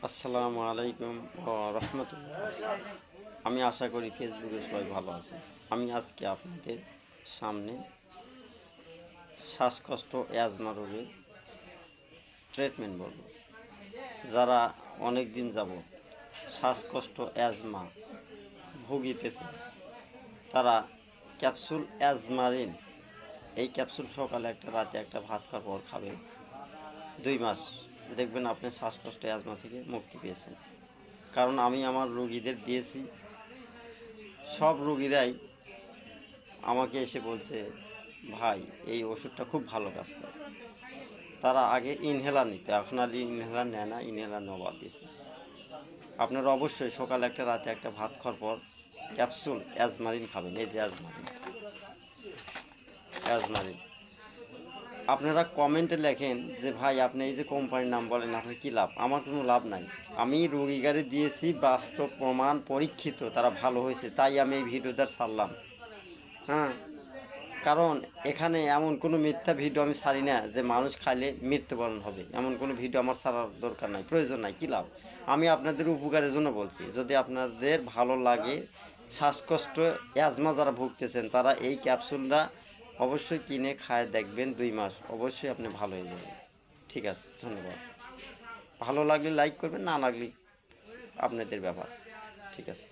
আসসালামু আলাইকুম ওয়া রাহমাতুল্লাহ। আমি আশা করি ফেসবুকে সবাই ভালো আছে। আমি আজকে আপনাদের সামনে শ্বাসকষ্ট অ্যাজমা রোগের ট্রিটমেন্ট বলব। যারা অনেক দিন যাবত শ্বাসকষ্ট অ্যাজমা ভুগিতেছে তারা ক্যাপসুল অ্যাজমারিন এই ক্যাপসুল সকালে একটা রাতে একটা ভাত খাওয়ার পর খাবে 2 মাস, দেখবেন আপনি শ্বাসকষ্ট অ্যাজমা থেকে মুক্তি পেয়েছেন। কারণ আমি আমার রোগীদের দিয়েছি, সব রোগীরাই আমাকে এসে বলছে, ভাই এই ওষুধটা খুব ভালো কাজ করে। তারা আগে ইনহেলার নিত, এখন আর ইনহেলার নেয় না, ইনহেলার নেওয়া বাদ দিয়েছে। আপনারা অবশ্যই সকালে একটা রাতে একটা ভাত খাওয়ার পর ক্যাপসুল অ্যাজমারিন খাবেন। এই যে অ্যাজমারিন আপনারা কমেন্টে লেখেন যে ভাই আপনি এই যে কোম্পানির নাম বলেন, আপনার কী লাভ? আমার কোনো লাভ নাই। আমি রোগীগারে দিয়েছি, বাস্তব প্রমাণ পরীক্ষিত তারা ভালো হয়েছে, তাই আমি এই ভিডিওটা ছাড়লাম। হ্যাঁ, কারণ এখানে এমন কোনো মিথ্যা ভিডিও আমি ছাড়ি না যে মানুষ খাইলে মৃত্যুবরণ হবে, এমন কোনো ভিডিও আমার ছাড়ার দরকার নাই, প্রয়োজন নাই। কী লাভ? আমি আপনাদের উপকারের জন্য বলছি। যদি আপনাদের ভালো লাগে, শ্বাসকষ্ট অ্যাজমা যারা ভুগতেছেন তারা এই ক্যাপসুলটা অবশ্যই কিনে খায় দেখবেন, 2 মাস অবশ্যই আপনি ভালো হয়ে যাবেন। ঠিক আছে, ধন্যবাদ। ভালো লাগলে লাইক করবেন, না লাগলে আপনাদের ব্যাপার। ঠিক আছে।